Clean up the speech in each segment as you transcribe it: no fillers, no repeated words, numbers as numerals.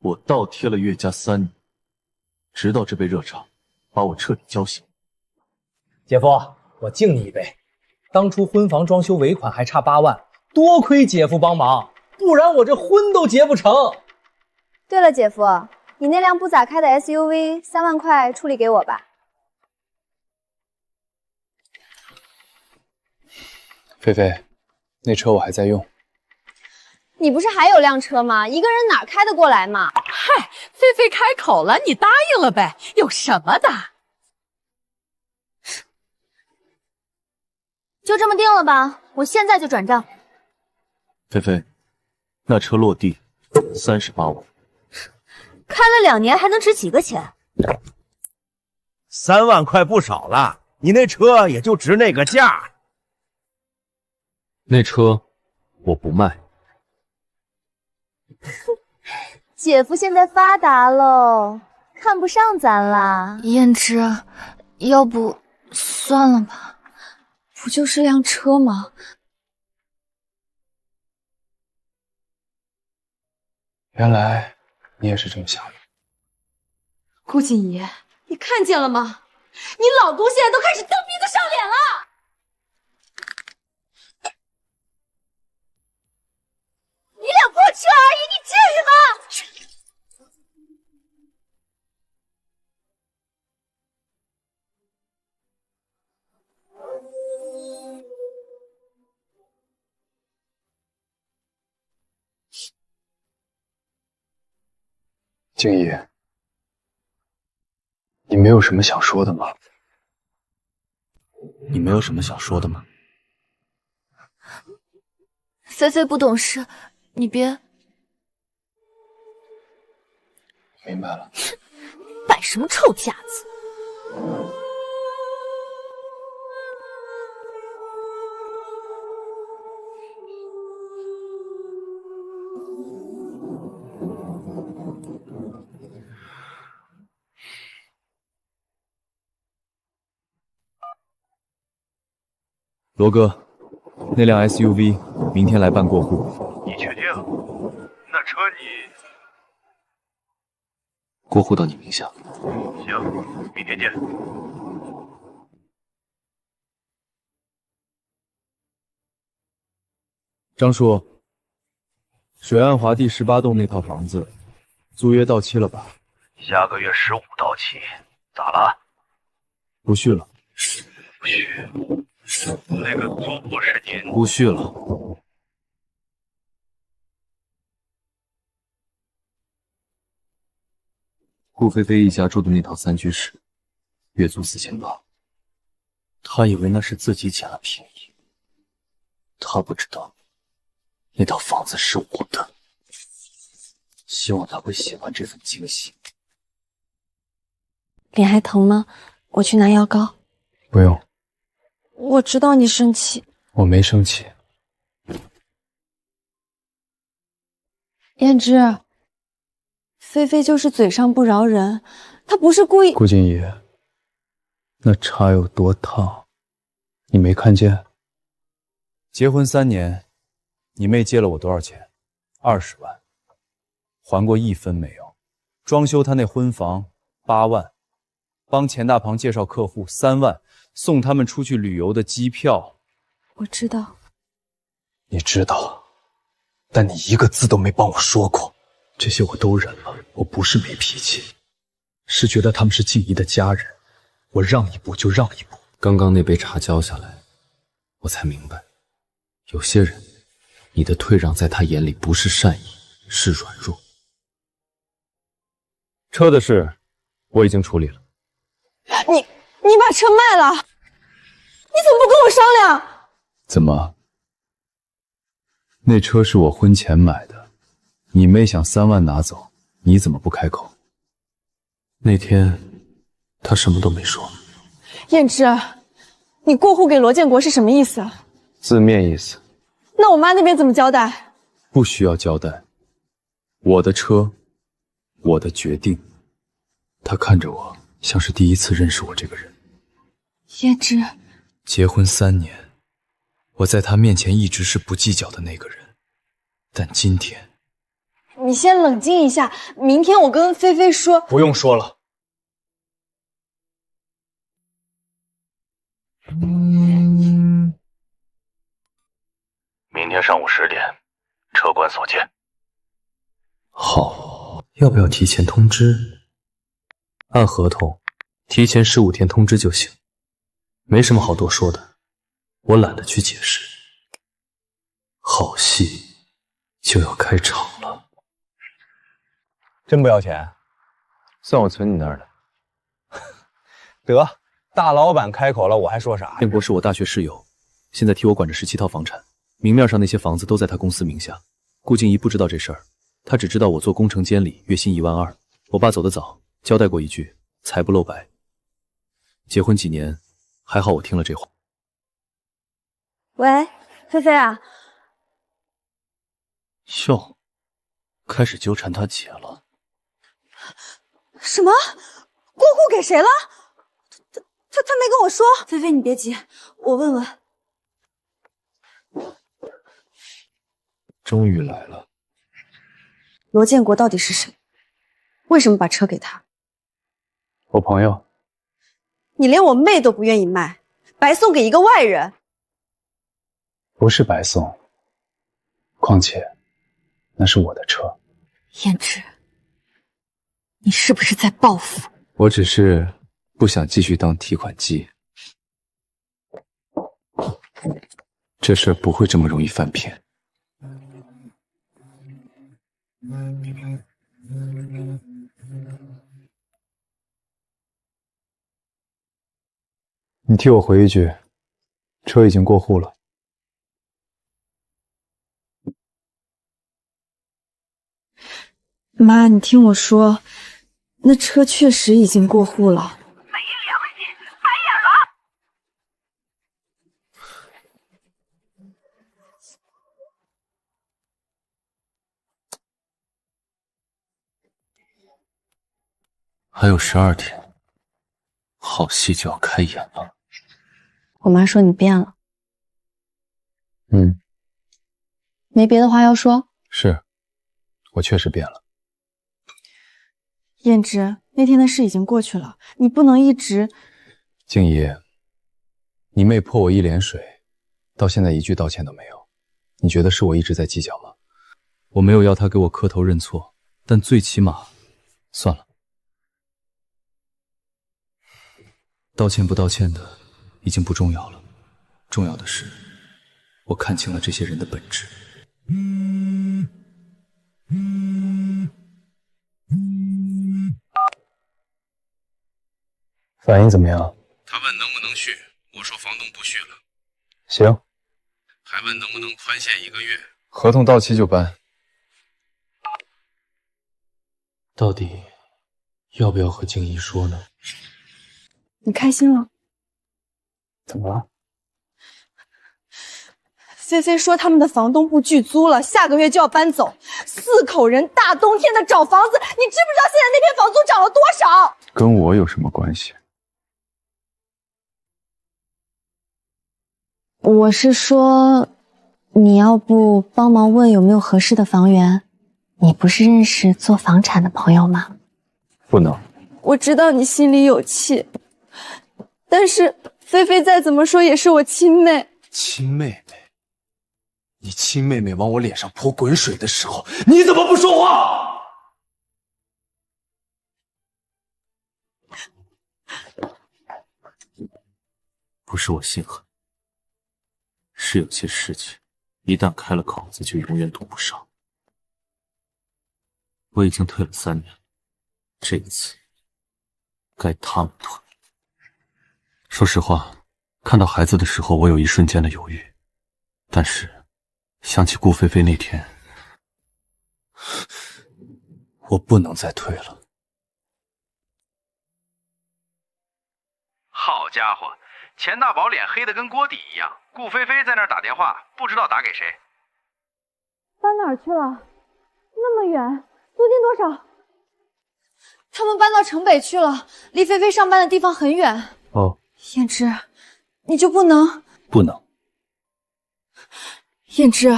我倒贴了岳家3年，直到这杯热茶把我彻底浇醒。姐夫，我敬你一杯。当初婚房装修尾款还差8万，多亏姐夫帮忙，不然我这婚都结不成。对了，姐夫，你那辆不咋开的 SUV3万块处理给我吧。菲菲，那车我还在用。你不是还有辆车吗？一个人哪开得过来嘛？嗨，菲菲开口了，你答应了呗，有什么的？就这么定了吧，我现在就转账。菲菲，那车落地38万，开了2年还能值几个钱？3万块不少了，你那车也就值那个价。那车我不卖。姐夫现在发达喽，看不上咱啦。胭脂，要不算了吧。不就是辆车吗？原来你也是这么想的。顾锦怡，你看见了吗？你老公现在都开始蹬鼻子上脸了。你辆破车而已，你至于吗？静怡，你没有什么想说的吗？你没有什么想说的吗？菲菲不懂事，你别……明白了。摆什么臭架子？罗哥，那辆 SUV 明天来办过户。你确定？那车你……过户到你名下。行，明天见。张叔，水岸华第18栋那套房子，租约到期了吧？下个月15到期，咋了？不续了。不续。那个租户是您？不续了。顾菲菲一家住的那套3居室，月租4800。他以为那是自己捡了便宜，他不知道那套房子是我的。希望他会喜欢这份惊喜。脸还疼吗？我去拿药膏。不用。我知道你生气。我没生气。胭脂，菲菲就是嘴上不饶人，她不是故意。顾锦怡，那茶有多烫，你没看见？结婚3年，你妹借了我多少钱？20万，还过1分没有。装修她那婚房8万，帮钱大鹏介绍客户3万，送他们出去旅游的机票。我知道。你知道，但你一个字都没帮我说过。这些我都忍了，我不是没脾气，是觉得他们是静怡的家人，我让一步就让一步。刚刚那杯茶浇下来，我才明白，有些人，你的退让在他眼里不是善意，是软弱。车的事我已经处理了。你把车卖了？你怎么不跟我商量？怎么？那车是我婚前买的，你妹想3万拿走，你怎么不开口？那天他什么都没说。胭脂，你过户给罗建国是什么意思？字面意思。那我妈那边怎么交代？不需要交代。我的车，我的决定。他看着我，像是第一次认识我这个人。胭脂，结婚3年，我在他面前一直是不计较的那个人，但今天，你先冷静一下，明天我跟菲菲说。不用说了。明天上午10点，车管所见。好，要不要提前通知？按合同，提前15天通知就行，没什么好多说的，我懒得去解释。好戏就要开场了。真不要钱？算我存你那儿的。得，大老板开口了，我还说啥？建国是我大学室友，现在替我管着17套房产，明面上那些房子都在他公司名下。顾静怡不知道这事儿，他只知道我做工程监理，月薪1万2。我爸走得早，交代过一句，财不露白。结婚几年，还好我听了这话。喂，菲菲啊。哟，开始纠缠他姐了。什么？过户给谁了？他没跟我说。菲菲，你别急，我问问。终于来了。罗建国到底是谁？为什么把车给他？我朋友。你连我妹都不愿意卖，白送给一个外人。不是白送，况且那是我的车。燕之，你是不是在报复？我只是不想继续当提款机。这事儿不会这么容易翻篇。你替我回一句，车已经过户了。妈，你听我说，那车确实已经过户了。没良心，白眼了！还有12天，好戏就要开演了。我妈说你变了。没别的话要说？是，我确实变了。燕之，那天的事已经过去了，你不能一直……静怡，你妹泼我一脸水，到现在一句道歉都没有，你觉得是我一直在计较吗？我没有要她给我磕头认错，但最起码，算了。道歉不道歉的已经不重要了，重要的是，我看清了这些人的本质。反应怎么样？他问能不能续，我说房东不续了。行。还问能不能宽限1个月。合同到期就搬。到底要不要和静怡说呢？你开心了？怎么了？菲菲说他们的房东不拒租了，下个月就要搬走。4口人大冬天的找房子，你知不知道现在那边房租涨了多少？跟我有什么关系？我是说，你要不帮忙问有没有合适的房源？你不是认识做房产的朋友吗？不能。我知道你心里有气，但是菲菲再怎么说也是我亲妹。亲妹妹？你亲妹妹往我脸上泼滚水的时候，你怎么不说话？不是我心狠，是有些事情一旦开了口子就永远堵不上。我已经退了3年，这一次该他们退。说实话，看到孩子的时候我有一瞬间的犹豫，但是想起顾菲菲那天，我不能再退了。好家伙，钱大宝脸黑的跟锅底一样。顾菲菲在那儿打电话，不知道打给谁。搬哪儿去了？那么远，租金多少？他们搬到城北去了，离菲菲上班的地方很远。哦，燕之，你就不能？不能。燕之，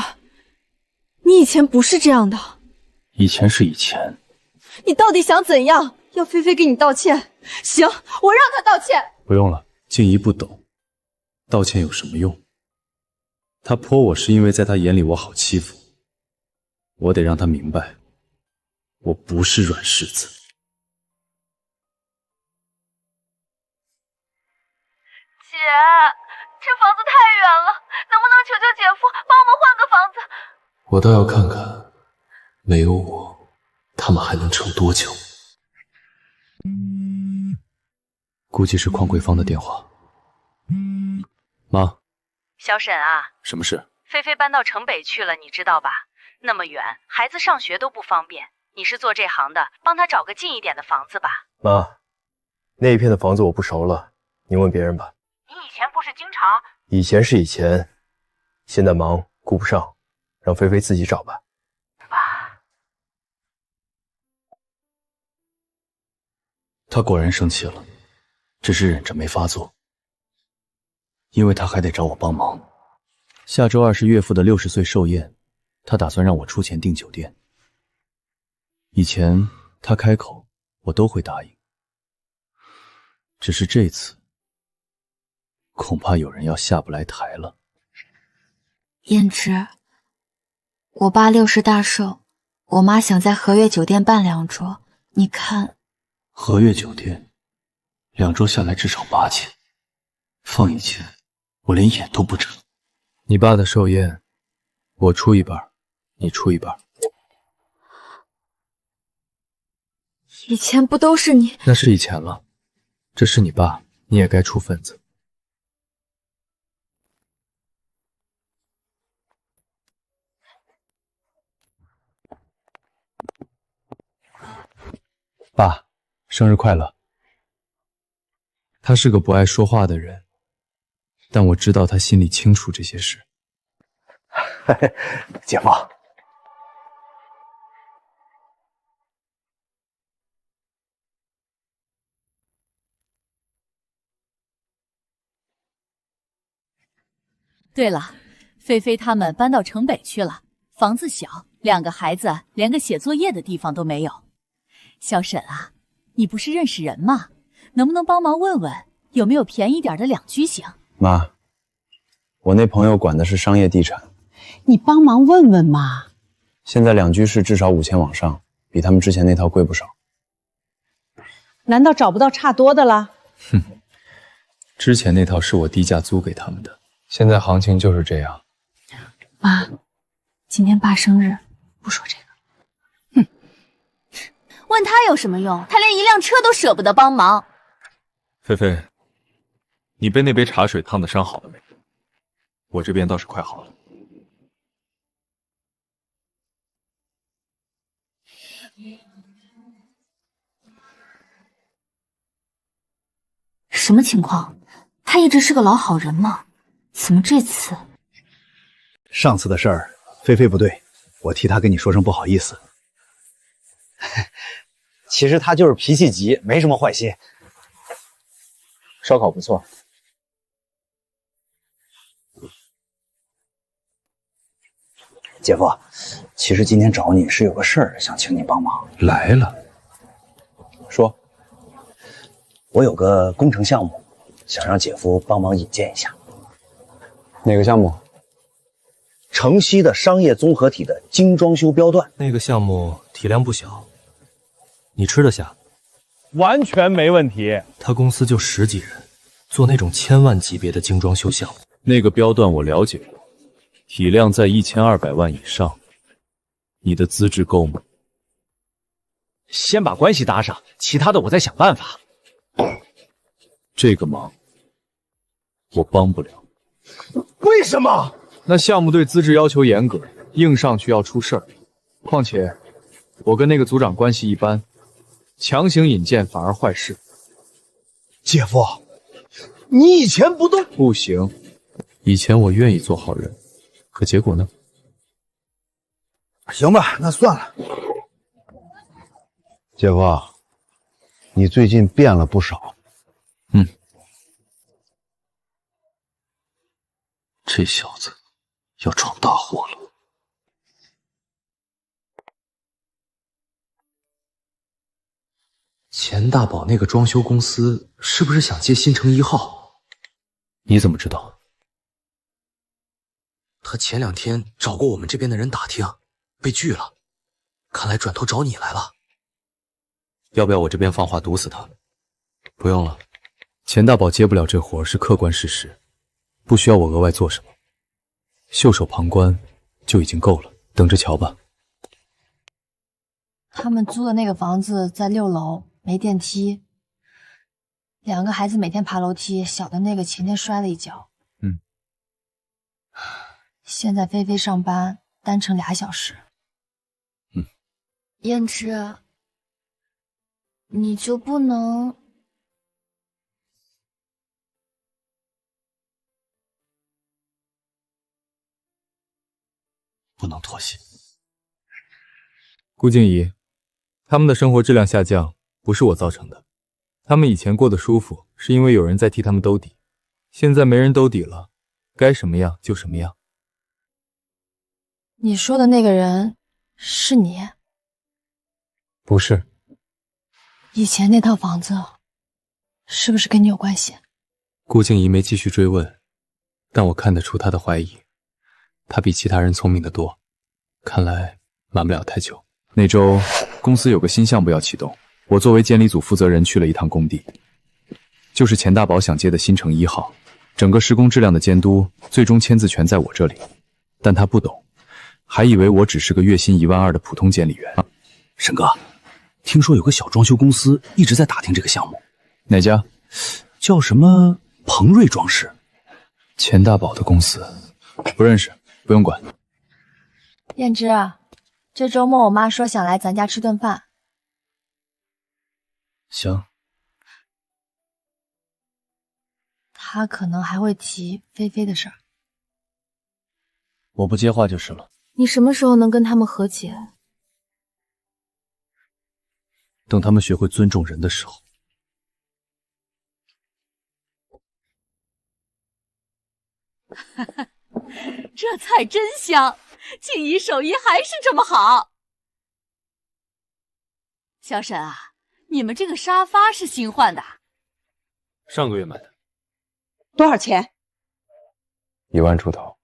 你以前不是这样的。以前是以前，你到底想怎样？要菲菲给你道歉？行，我让她道歉。不用了，静怡不懂，道歉有什么用？她泼我是因为在她眼里我好欺负，我得让她明白，我不是软柿子。姐，这房子太远了，能不能求求姐夫帮我们换个房子？我倒要看看，没有我，他们还能撑多久？估计是邝桂芳的电话。妈，小沈啊，什么事？菲菲搬到城北去了，你知道吧？那么远，孩子上学都不方便。你是做这行的，帮他找个近一点的房子吧。妈，那一片的房子我不熟了，您问别人吧。你以前不是经常……以前是以前，现在忙顾不上，让菲菲自己找吧。爸，他果然生气了，只是忍着没发作，因为他还得找我帮忙。下周二是岳父的60岁寿宴，他打算让我出钱订酒店。以前他开口，我都会答应，只是这次，恐怕有人要下不来台了。胭脂，我爸60大寿，我妈想在和悦酒店办2桌，你看。和悦酒店2桌下来至少8000，放1000，我连眼都不睁。你爸的寿宴，我出一半，你出一半。以前不都是你？那是以前了，这是你爸，你也该出份子。爸，生日快乐。他是个不爱说话的人，但我知道他心里清楚这些事。姐夫，对了，菲菲他们搬到城北去了，房子小，2个孩子连个写作业的地方都没有。小沈啊，你不是认识人吗？能不能帮忙问问有没有便宜点的2居型？妈，我那朋友管的是商业地产，你帮忙问问嘛。现在2居室至少5000往上，比他们之前那套贵不少。难道找不到差多的了？哼，之前那套是我低价租给他们的，现在行情就是这样。妈，今天爸生日，不说这个。问他有什么用？他连1辆车都舍不得帮忙。菲菲，你被那杯茶水烫的伤好了没？我这边倒是快好了。什么情况？他一直是个老好人嘛，怎么这次？上次的事儿，菲菲不对，我替她跟你说声不好意思。其实她就是脾气急，没什么坏心。烧烤不错。姐夫，其实今天找你是有个事儿想请你帮忙。来了，说。我有个工程项目，想让姐夫帮忙引荐一下。哪个项目？城西的商业综合体的精装修标段。那个项目体量不小，你吃得下？完全没问题。他公司就10几人，做那种1000万级别的精装修项目。那个标段我了解过，体量在1200万以上。你的资质够吗？先把关系搭上，其他的我再想办法。这个忙我帮不了。为什么？那项目对资质要求严格，硬上去要出事儿。况且我跟那个组长关系一般，强行引荐反而坏事。姐夫，你以前不都……不行，以前我愿意做好人，可结果呢？行吧，那算了。姐夫，你最近变了不少。这小子要闯大祸了。钱大宝那个装修公司是不是想接新城1号？你怎么知道？他前2天找过我们这边的人打听，被拒了，看来转头找你来了。要不要我这边放话堵死他？不用了，钱大宝接不了这活是客观事实，不需要我额外做什么，袖手旁观就已经够了，等着瞧吧。他们租的那个房子在6楼，没电梯，2个孩子每天爬楼梯，小的那个前天摔了一跤。现在菲菲上班单程2小时。燕之，你就不能……不能妥协。顾静怡，他们的生活质量下降不是我造成的，他们以前过得舒服，是因为有人在替他们兜底，现在没人兜底了，该什么样就什么样。你说的那个人是你？不是。以前那套房子是不是跟你有关系？顾静怡没继续追问，但我看得出她的怀疑。她比其他人聪明得多，看来瞒不了太久。那周公司有个新项目要启动，我作为监理组负责人去了一趟工地，就是钱大宝想接的新城1号，整个施工质量的监督最终签字权在我这里，但他不懂，还以为我只是个月薪1万2的普通监理员。沈哥，听说有个小装修公司一直在打听这个项目，哪家？叫什么鹏瑞装饰。钱大宝的公司，不认识，不用管。燕之，这周末我妈说想来咱家吃顿饭。行。她可能还会提菲菲的事儿。我不接话就是了。你什么时候能跟他们和解？等他们学会尊重人的时候。这菜真香，静怡手艺还是这么好。小沈啊，你们这个沙发是新换的？上个月买的。多少钱？1万出头。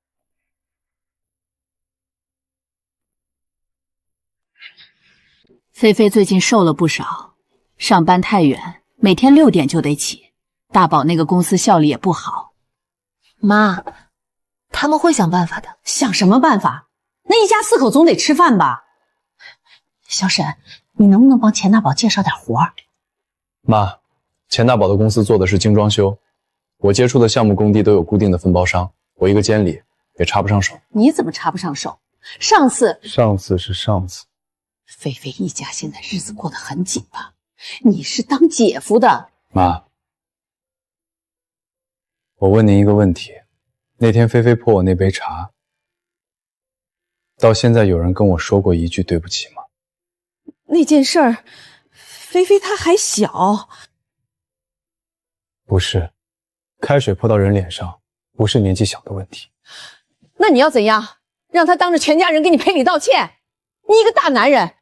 菲菲最近瘦了不少，上班太远，每天6点就得起。大宝那个公司效率也不好。妈，他们会想办法的。想什么办法？那一家4口总得吃饭吧？小沈，你能不能帮钱大宝介绍点活儿？妈，钱大宝的公司做的是精装修，我接触的项目工地都有固定的分包商，我一个监理也插不上手。你怎么插不上手？上次是上次。菲菲一家现在日子过得很紧吧？你是当姐夫的。妈，我问您一个问题，那天菲菲泼我那杯茶，到现在有人跟我说过一句对不起吗？那件事儿，菲菲她还小。不是，开水泼到人脸上，不是年纪小的问题。那你要怎样？让她当着全家人给你赔礼道歉？你一个大男人。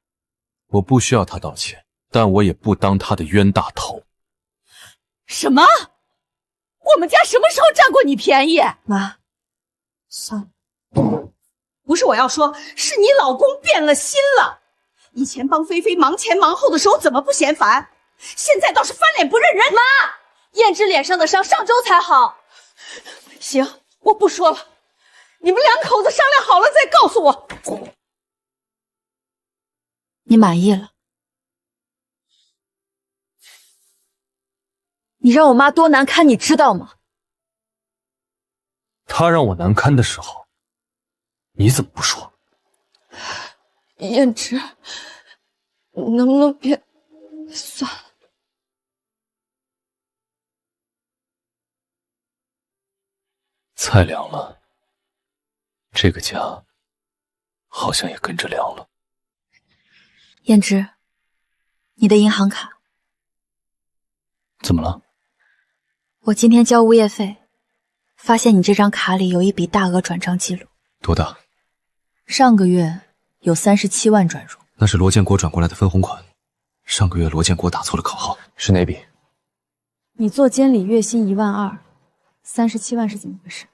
我不需要他道歉，但我也不当他的冤大头。什么？我们家什么时候占过你便宜？妈，算了。不是我要说，是你老公变了心了。以前帮菲菲忙前忙后的时候怎么不嫌烦，现在倒是翻脸不认人。妈，燕之脸上的伤上周才好。行，我不说了，你们2口子商量好了再告诉我。你满意了？你让我妈多难堪，你知道吗？他让我难堪的时候，你怎么不说？燕之，能不能别算了？菜凉了，这个家好像也跟着凉了。燕之，你的银行卡怎么了？我今天交物业费，发现你这张卡里有一笔大额转账记录。多大？上个月有37万转入。那是罗建国转过来的分红款，上个月罗建国打错了口号，是哪笔？你做监理月薪12000，37万是怎么回事？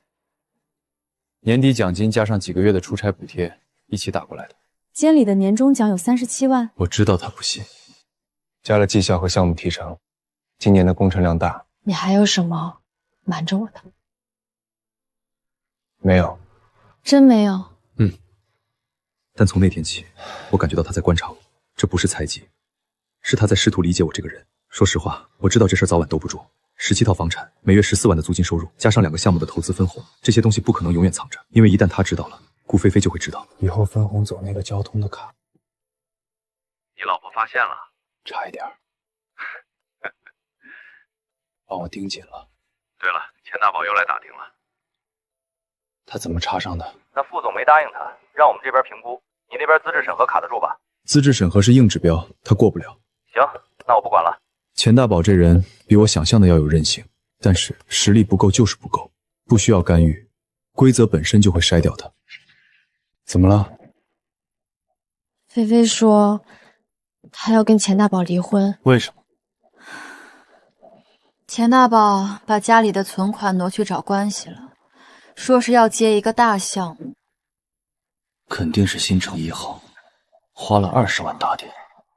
年底奖金加上几个月的出差补贴一起打过来的。监理的年终奖有37万。我知道他不信，加了绩效和项目提成，今年的工程量大。你还有什么瞒着我的？没有。真没有？但从那天起，我感觉到他在观察我，这不是猜忌，是他在试图理解我这个人。说实话，我知道这事早晚兜不住。17套房产，每月14万的租金收入，加上2个项目的投资分红，这些东西不可能永远藏着，因为一旦他知道了，顾菲菲就会知道。以后分红走那个交通的卡。你老婆发现了？差一点。帮我盯紧了。对了，钱大宝又来打听了。他怎么插上的？那副总没答应他，让我们这边评估。你那边资质审核卡得住吧？资质审核是硬指标，他过不了。行，那我不管了。钱大宝这人比我想象的要有韧性，但是实力不够就是不够，不需要干预，规则本身就会筛掉他。怎么了？菲菲说她要跟钱大宝离婚。为什么？钱大宝把家里的存款挪去找关系了，说是要接一个大项目。肯定是新城1号，花了20万打点。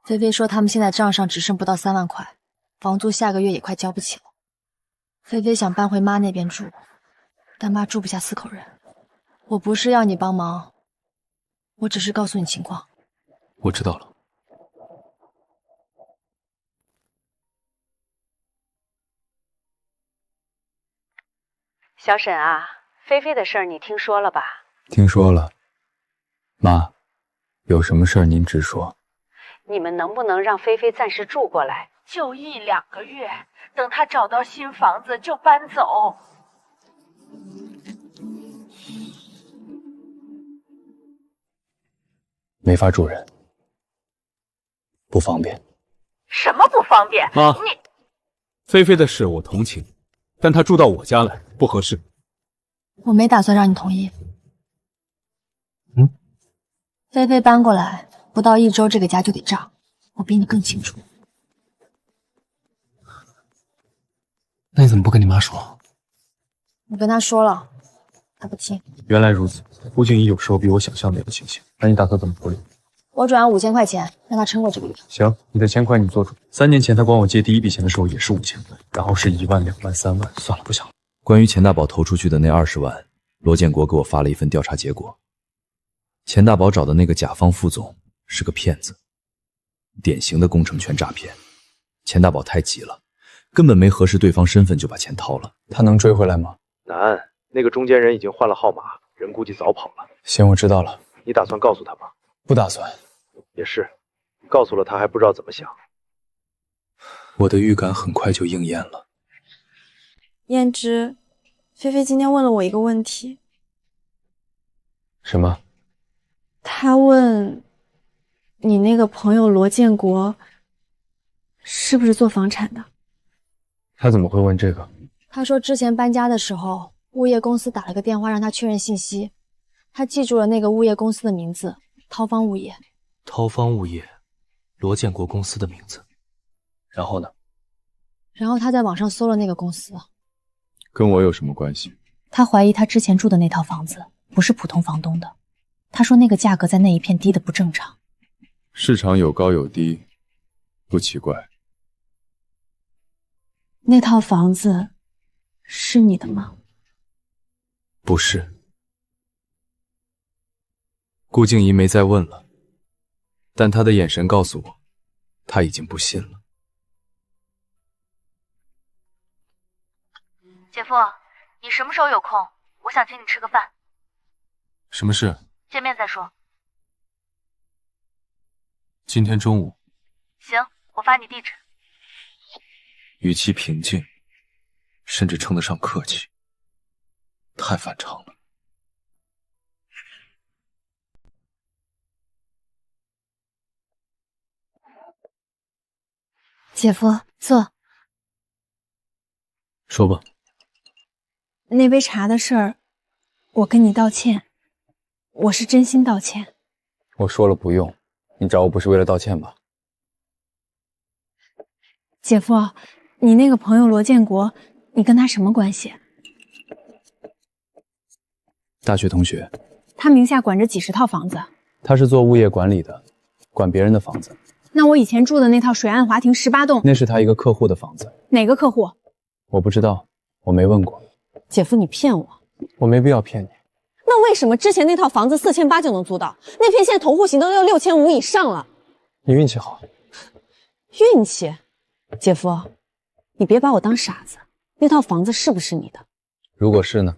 菲菲说他们现在账上只剩不到3万块，房租下个月也快交不起了。菲菲想搬回妈那边住，但妈住不下4口人。我不是要你帮忙，我只是告诉你情况。我知道了。小沈啊，菲菲的事儿你听说了吧？听说了。妈，有什么事儿您直说。你们能不能让菲菲暂时住过来？就1、2个月，等她找到新房子就搬走。没法住人，不方便。什么不方便？妈，你菲菲的事我同情，但她住到我家来不合适。我没打算让你同意。菲菲搬过来不到1周，这个家就得炸，我比你更清楚。那你怎么不跟你妈说？我跟她说了，她不听。原来如此，顾静怡有时候比我想象的要清醒。那你打算怎么处理？我转让5000块钱，让她撑过这个月。行，你的钱块你做主。3年前他管我借第一笔钱的时候也是5000块，然后是1万、2万、3万，算了，不想了。关于钱大宝投出去的那20万，罗建国给我发了一份调查结果。钱大宝找的那个甲方副总是个骗子，典型的工程权诈骗。钱大宝太急了，根本没核实对方身份就把钱掏了。他能追回来吗？难，那个中间人已经换了号码，人估计早跑了。行，我知道了。你打算告诉他吗？不打算。也是，告诉了他还不知道怎么想。我的预感很快就应验了。燕之，菲菲今天问了我一个问题。什么？她问你那个朋友罗建国是不是做房产的？他怎么会问这个？他说之前搬家的时候，物业公司打了个电话让他确认信息，他记住了那个物业公司的名字，涛方物业。涛方物业，罗建国公司的名字。然后呢？然后他在网上搜了那个公司。跟我有什么关系？他怀疑他之前住的那套房子不是普通房东的，他说那个价格在那一片低的不正常。市场有高有低，不奇怪。那套房子是你的吗？不是。顾静怡没再问了，但她的眼神告诉我，她已经不信了。姐夫，你什么时候有空？我想请你吃个饭。什么事？见面再说。今天中午。行，我发你地址。语气平静，甚至称得上客气，太反常了。姐夫，坐。说吧。那杯茶的事儿，我跟你道歉，我是真心道歉。我说了不用，你找我不是为了道歉吧？姐夫，你那个朋友罗建国，你跟他什么关系？大学同学。他名下管着几十套房子。他是做物业管理的，管别人的房子。那我以前住的那套水岸华庭18栋，那是他一个客户的房子。哪个客户？我不知道，我没问过。姐夫，你骗我！我没必要骗你。那为什么之前那套房子4800就能租到，那片现在投户型都要6500以上了？你运气好。运气？姐夫，你别把我当傻子。那套房子是不是你的？如果是呢？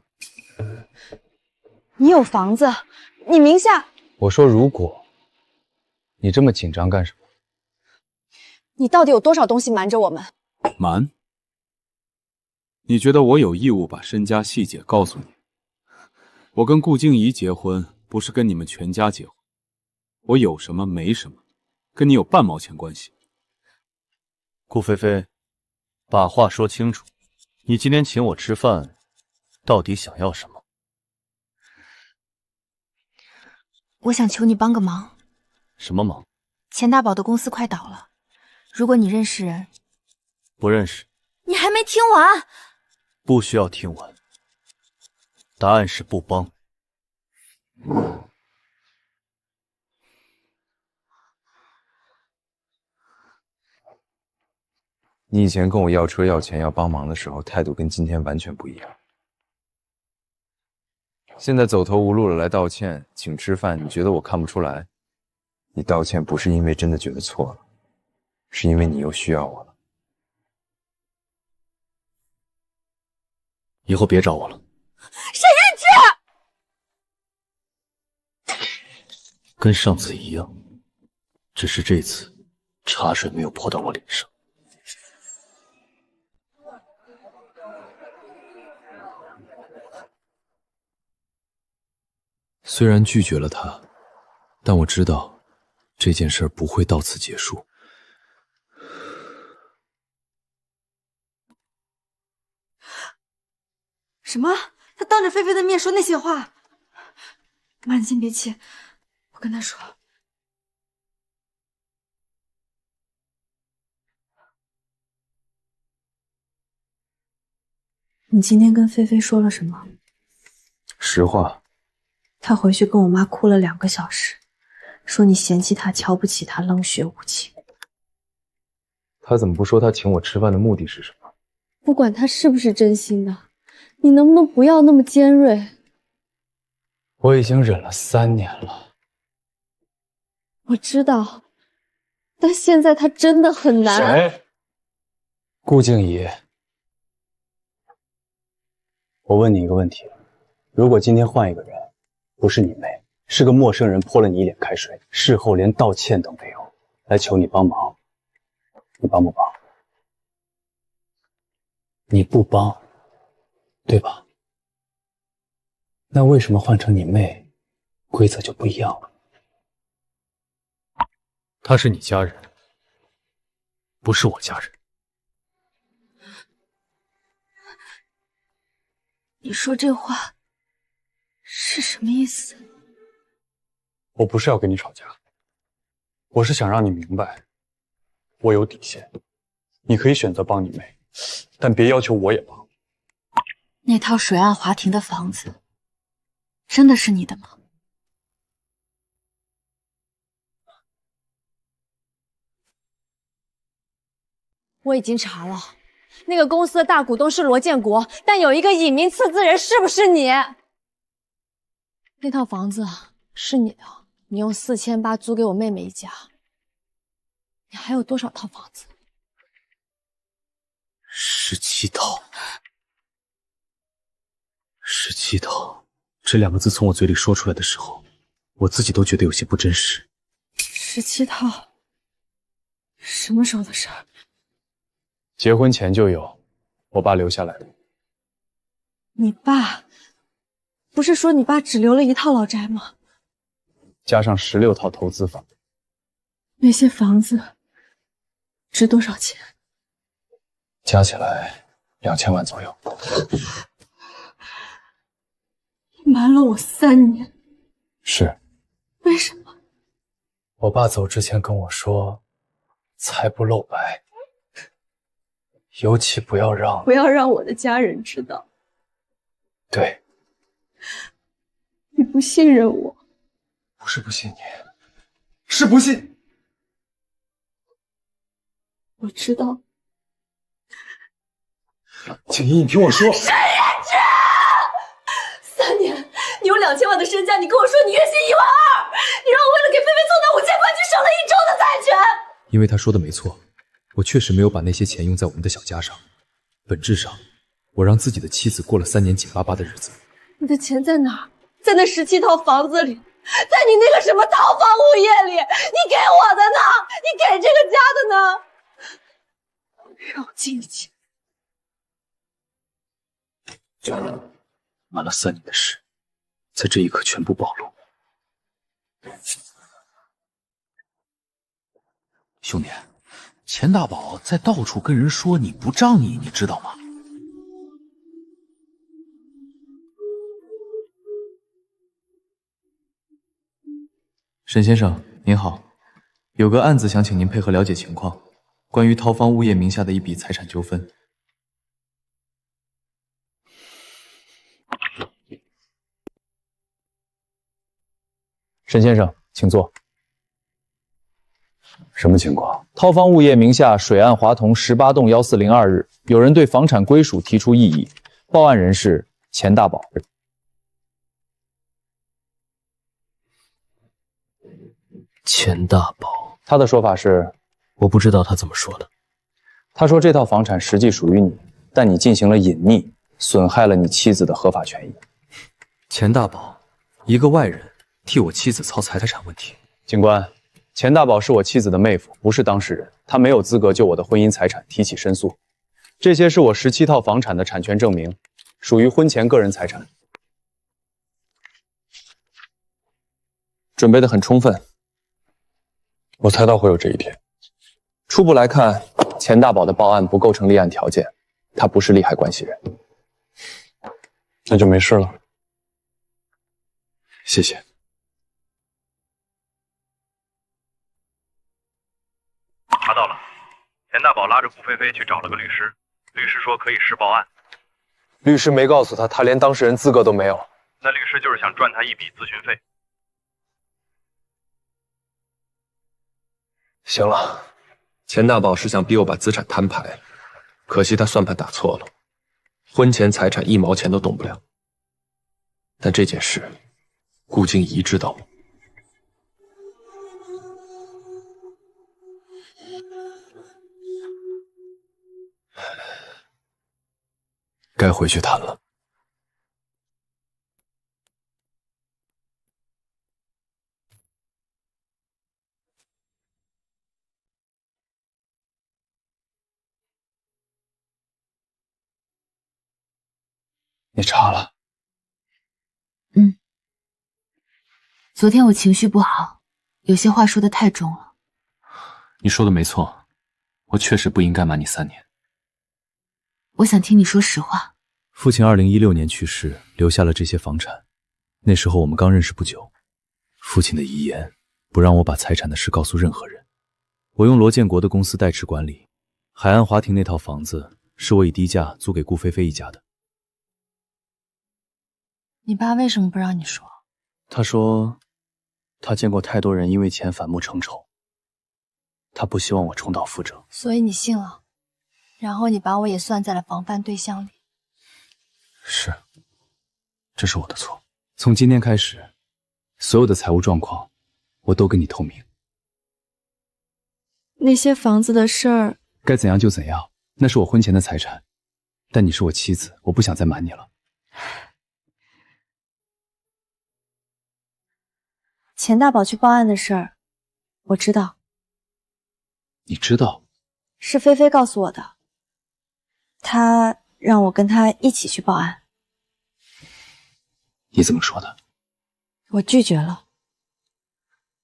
你有房子，你名下……我说如果，你这么紧张干什么？你到底有多少东西瞒着我们？瞒？你觉得我有义务把身家细节告诉你？我跟顾静怡结婚，不是跟你们全家结婚。我有什么没什么，跟你有半毛钱关系。顾菲菲，把话说清楚，你今天请我吃饭，到底想要什么？我想求你帮个忙。什么忙？钱大宝的公司快倒了，如果你认识人。不认识。你还没听完。不需要听完。答案是不帮。你以前跟我要车要钱要帮忙的时候，态度跟今天完全不一样。现在走投无路了来道歉，请吃饭，你觉得我看不出来？你道歉不是因为真的觉得错了，是因为你又需要我了。以后别找我了。沈任之，跟上次一样，只是这次茶水没有泼到我脸上。虽然拒绝了他，但我知道这件事不会到此结束。什么？他当着菲菲的面说那些话？妈，你先别气，我跟他说。你今天跟菲菲说了什么？实话。他回去跟我妈哭了2个小时，说你嫌弃他、瞧不起他、冷血无情。他怎么不说他请我吃饭的目的是什么？不管他是不是真心的，你能不能不要那么尖锐？我已经忍了3年了。我知道，但现在他真的很难。谁？顾静怡。我问你一个问题，如果今天换一个人，不是你妹，是个陌生人泼了你一脸开水，事后连道歉都没有，来求你帮忙，你帮不帮？你不帮，对吧？那为什么换成你妹，规则就不一样了？她是你家人，不是我家人。你说这话是什么意思？我不是要跟你吵架，我是想让你明白，我有底线。你可以选择帮你妹，但别要求我也帮。那套水岸华庭的房子，真的是你的吗？我已经查了，那个公司的大股东是罗建国，但有一个隐名刺字人，是不是你？那套房子是你的，你用4800租给我妹妹一家。你还有多少套房子？17套。17套，这2个字从我嘴里说出来的时候，我自己都觉得有些不真实。17套，什么时候的事儿？结婚前就有，我爸留下来的。你爸？不是说你爸只留了1套老宅吗？加上16套投资房。那些房子值多少钱？加起来2000万左右。瞒了我3年。是。为什么？我爸走之前跟我说，财不露白。尤其不要让我的家人知道。对，你不信任我，不是不信你，是不信。我知道。景怡，你听我说。沈远之，3年，你有2000万的身家，你跟我说你月薪1万2，你让我为了给菲菲凑那5000块去省了1周的财权。因为他说的没错，我确实没有把那些钱用在我们的小家上，本质上，我让自己的妻子过了3年紧巴巴的日子。你的钱在哪儿？在那17套房子里，在你那个什么套房物业里，你给我的呢？你给这个家的呢？让我静一静。瞒了3年的事，在这一刻全部暴露。兄弟，钱大宝在到处跟人说你不仗义，你知道吗？沈先生您好，有个案子想请您配合了解情况，关于涛方物业名下的一笔财产纠纷。沈先生，请坐。什么情况？涛方物业名下水岸华同18栋1402日，有人对房产归属提出异议，报案人是钱大宝。钱大宝，他的说法是，我不知道他怎么说的。他说这套房产实际属于你，但你进行了隐匿，损害了你妻子的合法权益。钱大宝，一个外人替我妻子操财产问题。警官，钱大宝是我妻子的妹夫，不是当事人，他没有资格就我的婚姻财产提起申诉。这些是我17套房产的产权证明，属于婚前个人财产。准备得很充分。我猜到会有这一天。初步来看，钱大宝的报案不构成立案条件，他不是利害关系人。那就没事了。谢谢。查到了，钱大宝拉着顾菲菲去找了个律师，律师说可以试报案。律师没告诉他，他连当事人资格都没有。那律师就是想赚他一笔咨询费。行了，钱大宝是想逼我把资产摊牌，可惜他算盘打错了，婚前财产1毛钱都动不了。但这件事，顾静怡知道吗？该回去谈了。你查了？昨天我情绪不好，有些话说得太重了。你说的没错，我确实不应该瞒你3年。我想听你说实话。父亲2016年去世，留下了这些房产。那时候我们刚认识不久，父亲的遗言不让我把财产的事告诉任何人。我用罗建国的公司代持管理，海岸华庭那套房子是我以低价租给顾菲菲一家的。你爸为什么不让你说？他说，他见过太多人因为钱反目成仇，他不希望我重蹈覆辙。所以你信了，然后你把我也算在了防范对象里。是，这是我的错。从今天开始，所有的财务状况我都跟你透明。那些房子的事儿，该怎样就怎样，那是我婚前的财产。但你是我妻子，我不想再瞒你了。钱大宝去报案的事儿，我知道。你知道？是菲菲告诉我的，她让我跟她一起去报案。你怎么说的？我拒绝了，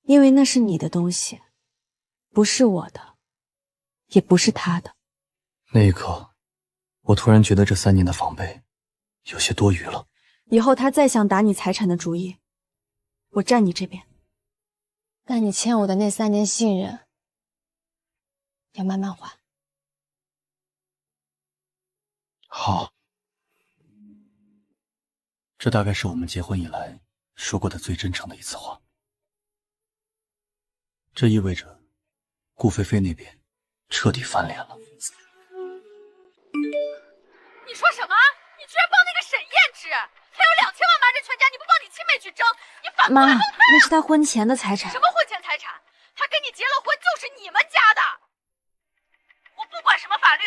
因为那是你的东西，不是我的，也不是他的。那一刻，我突然觉得这3年的防备有些多余了。以后他再想打你财产的主意，我站你这边。但你欠我的那3年信任，要慢慢还。好，这大概是我们结婚以来说过的最真诚的一次话。这意味着顾菲菲那边彻底翻脸了。你说什么？你居然帮那个沈燕之，他有2000万瞒着全家，你不帮你亲妹去争，你反过来妈，那是他婚前的财产。什么婚前财产？他跟你结了婚就是你们家的。我不管什么法律，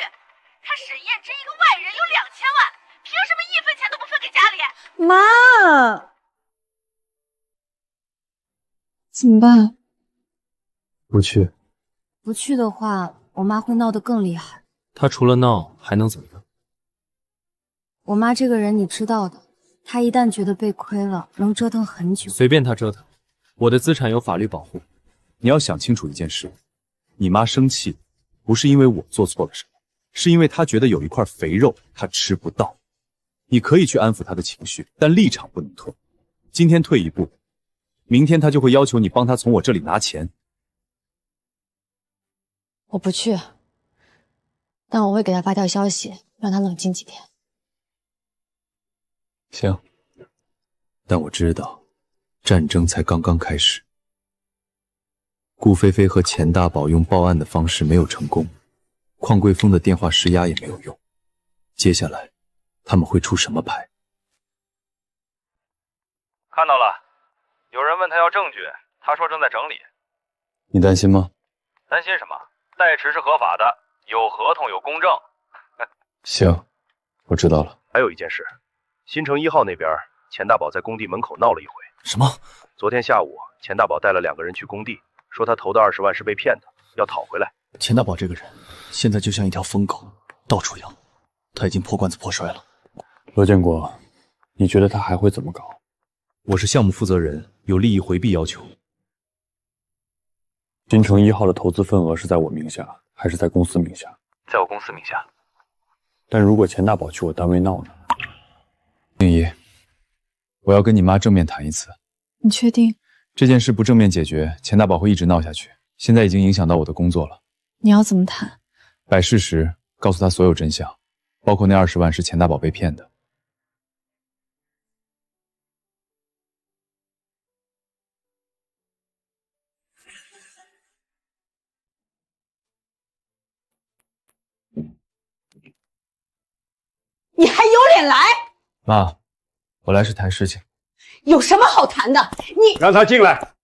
他沈燕之一个外人有2000万，凭什么1分钱都不分给家里？妈，怎么办？不去。不去的话，我妈会闹得更厉害。她除了闹还能怎么样？我妈这个人你知道的，她一旦觉得被亏了，能折腾很久。随便她折腾，我的资产有法律保护。你要想清楚一件事，你妈生气不是因为我做错了什么，是因为她觉得有一块肥肉她吃不到。你可以去安抚她的情绪，但立场不能退。今天退一步，明天她就会要求你帮她从我这里拿钱。我不去，但我会给她发条消息，让她冷静几天。行，但我知道，战争才刚刚开始。顾菲菲和钱大宝用报案的方式没有成功，邝桂峰的电话施压也没有用。接下来，他们会出什么牌？看到了，有人问他要证据，他说正在整理。你担心吗？担心什么？代持是合法的，有合同有公证。行，我知道了。还有一件事，新城1号那边，钱大宝在工地门口闹了一回。什么？昨天下午，钱大宝带了2个人去工地，说他投的20万是被骗的，要讨回来。钱大宝这个人，现在就像一条疯狗，到处咬。他已经破罐子破摔了。罗建国，你觉得他还会怎么搞？我是项目负责人，有利益回避要求。新城1号的投资份额是在我名下，还是在公司名下？在我公司名下。但如果钱大宝去我单位闹呢？静怡，我要跟你妈正面谈一次。你确定？这件事不正面解决，钱大宝会一直闹下去。现在已经影响到我的工作了。你要怎么谈？摆事实，告诉他所有真相，包括那20万是钱大宝被骗的。你还有脸来？妈，我来是谈事情。有什么好谈的？你让他进来。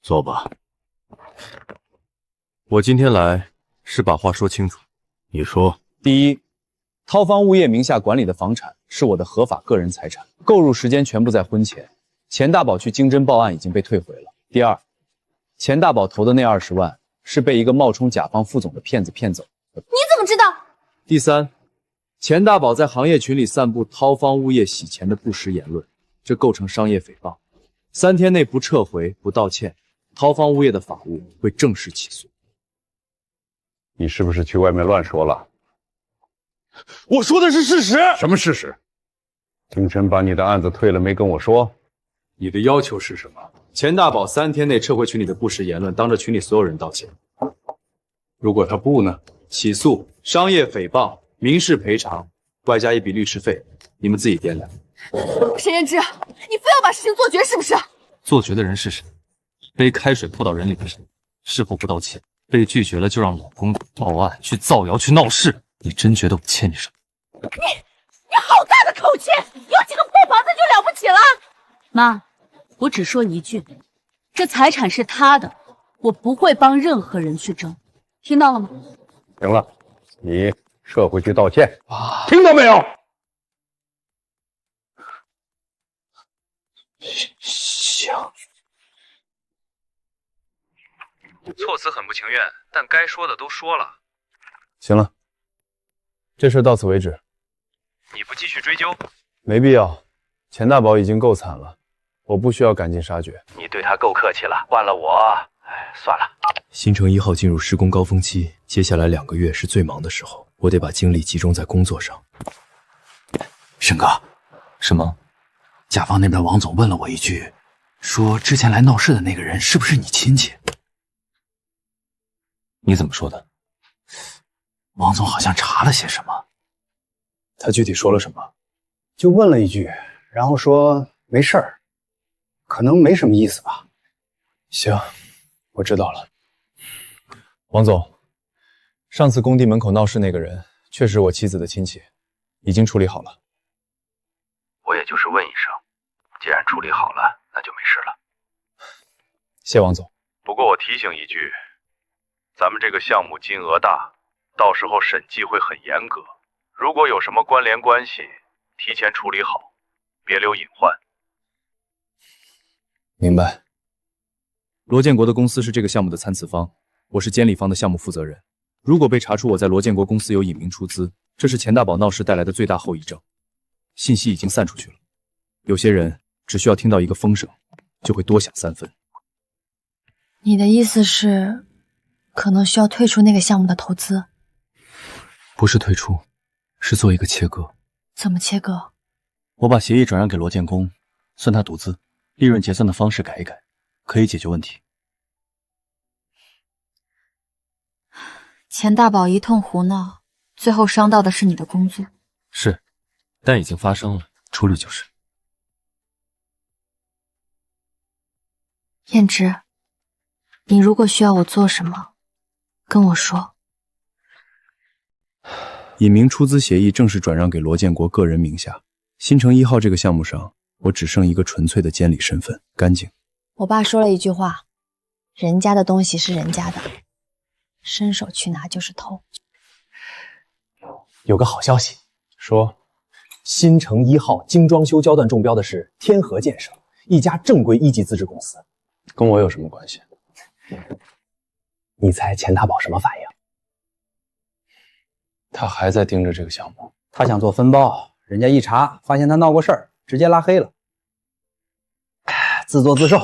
坐吧。我今天来是把话说清楚。你说。第一，涛方物业名下管理的房产是我的合法个人财产，购入时间全部在婚前。钱大宝去经侦报案已经被退回了。第二，钱大宝投的那20万是被一个冒充甲方副总的骗子骗走。你怎么知道？第三，钱大宝在行业群里散布涛方物业洗钱的不实言论，这构成商业诽谤。3天内不撤回、不道歉，涛方物业的法务会正式起诉。你是不是去外面乱说了？我说的是事实。什么事实？京晨把你的案子退了没跟我说？你的要求是什么？钱大宝3天内撤回群里的不实言论，当着群里所有人道歉。如果他不呢？起诉、商业诽谤、民事赔偿，外加一笔律师费，你们自己掂量。沈燕之，你非要把事情做绝是不是？做绝的人是谁？杯开水泼到人里的人，事后不道歉，被拒绝了就让老公报案去造谣去闹事，你真觉得我欠你什么？你好大的口气！有几个破房子就了不起了？妈，我只说一句，这财产是他的，我不会帮任何人去争，听到了吗？行了，你撤回去道歉，听到没有？行。措辞很不情愿，但该说的都说了。行了，这事到此为止。你不继续追究？没必要，钱大宝已经够惨了，我不需要赶尽杀绝。你对他够客气了，换了我，算了。新城1号进入施工高峰期，接下来2个月是最忙的时候，我得把精力集中在工作上。沈哥，什么？甲方那边王总问了我一句，说之前来闹事的那个人是不是你亲戚？你怎么说的？王总好像查了些什么。他具体说了什么？就问了一句，然后说没事儿，可能没什么意思吧。行，我知道了。王总，上次工地门口闹事那个人确实我妻子的亲戚，已经处理好了。我也就是问一声，既然处理好了，那就没事了。谢王总。不过我提醒一句，咱们这个项目金额大，到时候审计会很严格。如果有什么关联关系，提前处理好，别留隐患。明白。罗建国的公司是这个项目的参此方，我是监理方的项目负责人。如果被查出我在罗建国公司有隐名出资，这是钱大宝闹事带来的最大后遗症。信息已经散出去了，有些人只需要听到一个风声，就会多想3分。你的意思是，可能需要退出那个项目的投资？不是退出，是做一个切割。怎么切割？我把协议转让给罗建工，算他独资，利润结算的方式改一改，可以解决问题。钱大宝一通胡闹，最后伤到的是你的工作。是，但已经发生了，处理就是。燕之，你如果需要我做什么，跟我说。隐名出资协议正式转让给罗建国个人名下。新城1号这个项目上，我只剩一个纯粹的监理身份，干净。我爸说了一句话，人家的东西是人家的，伸手去拿就是偷。有个好消息，说新城1号精装修焦段中标的是天河建设，一家正规1级资质公司。跟我有什么关系？你猜钱大宝什么反应？他还在盯着这个项目。他想做分包，人家一查发现他闹过事儿，直接拉黑了。自作自受，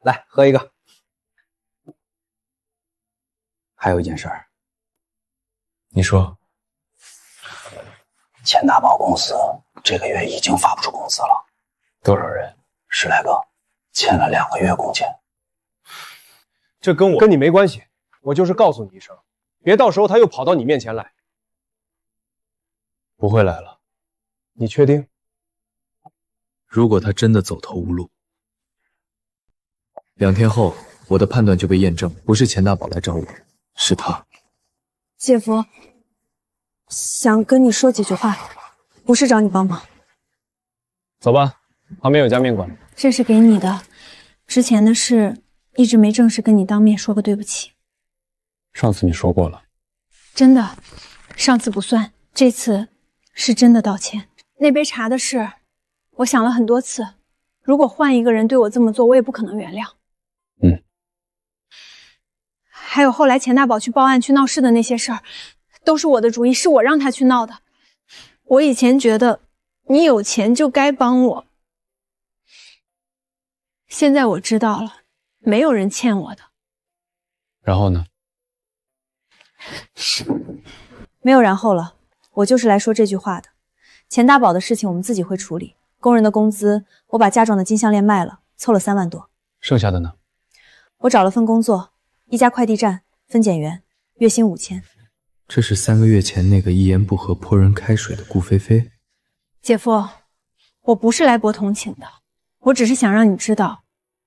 来喝一个。还有一件事儿，你说。钱大宝公司这个月已经发不出工资了。多少人？10来个，欠了2个月工钱。这跟你没关系，我就是告诉你一声，别到时候他又跑到你面前来。不会来了。你确定？如果他真的走投无路，2天后我的判断就被验证，不是钱大宝来找我，是他。姐夫，想跟你说几句话，不是找你帮忙。走吧，旁边有家面馆。这是给你的，之前的事一直没正式跟你当面说个对不起。上次你说过了。真的，上次不算，这次是真的道歉。那杯茶的事，我想了很多次，如果换一个人对我这么做，我也不可能原谅。还有后来钱大宝去报案去闹事的那些事儿，都是我的主意，是我让他去闹的。我以前觉得你有钱就该帮我，现在我知道了，没有人欠我的。然后呢？没有然后了，我就是来说这句话的。钱大宝的事情我们自己会处理，工人的工资我把嫁妆的金项链卖了，凑了3万多。剩下的呢？我找了份工作，一家快递站分拣员，月薪5000。这是3个月前那个一言不合泼人开水的顾菲菲。姐夫，我不是来博同情的，我只是想让你知道，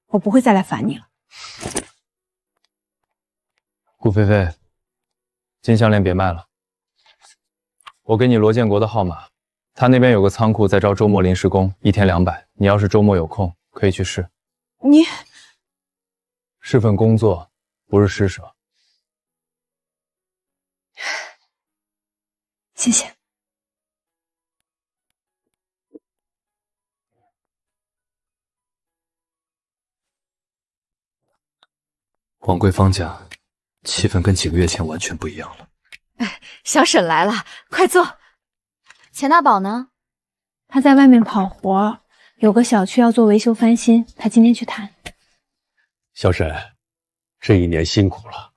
我不会再来烦你了。顾菲菲，金项链别卖了，我给你罗建国的号码，他那边有个仓库在招周末临时工，1天200，你要是周末有空可以去试。你是份工作，不是施舍。谢谢。王贵芳家，气氛跟几个月前完全不一样了。小沈来了，快坐。钱大宝呢？他在外面跑活，有个小区要做维修翻新，他今天去谈。小沈，这1年辛苦了。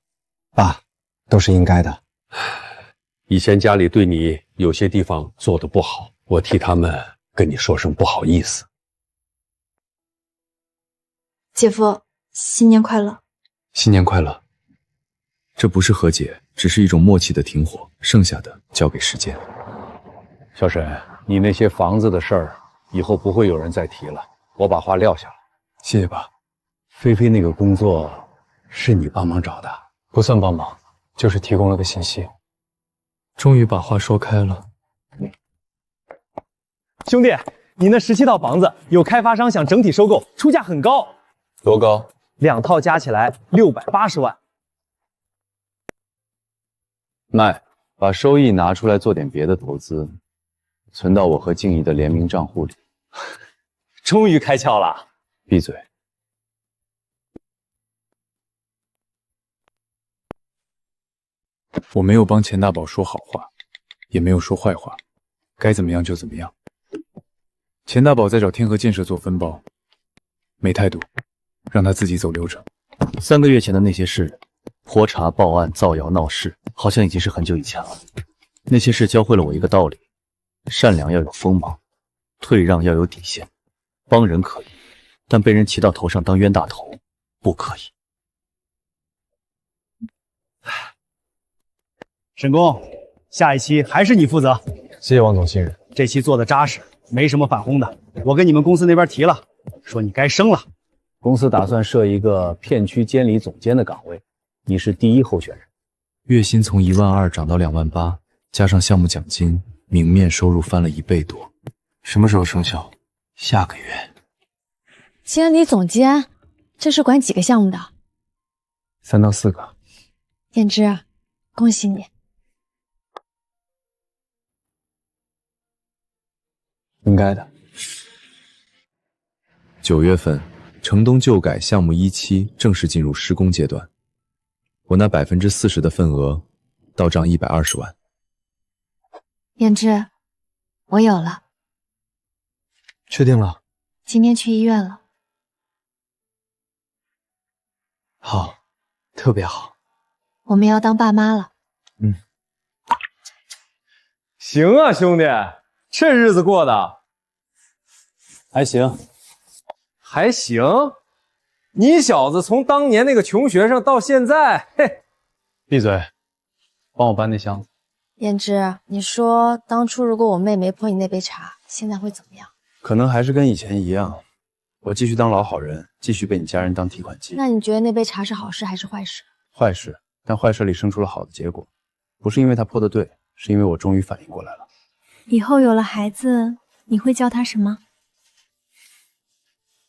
爸，都是应该的。以前家里对你有些地方做得不好，我替他们跟你说声不好意思。姐夫，新年快乐！新年快乐！这不是和解，只是一种默契的停火，剩下的交给时间。小沈，你那些房子的事儿，以后不会有人再提了。我把话撂下了。谢谢爸。菲菲那个工作是你帮忙找的？不算帮忙，就是提供了个信息。终于把话说开了。兄弟，你那17套房子有开发商想整体收购，出价很高。多高？2套加起来680万。卖，把收益拿出来做点别的投资，存到我和静怡的联名账户里。终于开窍了。闭嘴。我没有帮钱大宝说好话，也没有说坏话，该怎么样就怎么样。钱大宝在找天河建设做分包，没态度，让他自己走流程。3个月前的那些事，泼茶、报案、造谣、闹事，好像已经是很久以前了。那些事教会了我一个道理：善良要有锋芒，退让要有底线。帮人可以，但被人骑到头上当冤大头，不可以。沈工，下一期还是你负责。谢谢王总信任，这期做的扎实，没什么反轰的。我跟你们公司那边提了，说你该升了。公司打算设一个片区监理总监的岗位，你是第1候选人。月薪从12000涨到28000，加上项目奖金，明面收入翻了1倍多。什么时候生效？下个月。监理总监，这是管几个项目的？3到4个。燕之，恭喜你。应该的。9月份，城东旧改项目1期正式进入施工阶段，我拿40%的份额，到账120万。燕之，我有了。确定了？今天去医院了。好，特别好。我们要当爸妈了。行啊，兄弟，这日子过的还行。还行？你小子从当年那个穷学生到现在，嘿！闭嘴，帮我搬那箱子。燕之，你说当初如果我妹没泼你那杯茶，现在会怎么样？可能还是跟以前一样，我继续当老好人，继续被你家人当提款机。那你觉得那杯茶是好事还是坏事？坏事，但坏事里生出了好的结果，不是因为他泼的对，是因为我终于反应过来了。以后有了孩子，你会叫他什么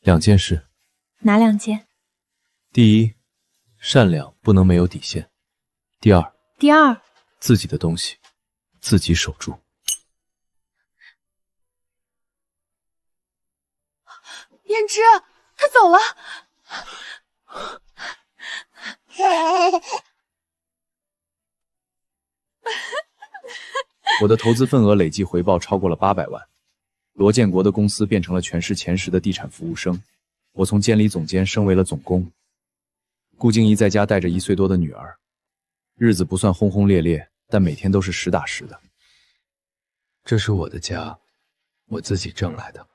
2件事。哪2件？第一，善良不能没有底线；第二，自己的东西自己守住。燕之，他走了。我的投资份额累计回报超过了800万，罗建国的公司变成了全市前10的地产服务生，我从监理总监升为了总工。顾静怡在家带着1岁多的女儿，日子不算轰轰烈烈，但每天都是实打实的。这是我的家，我自己挣来的。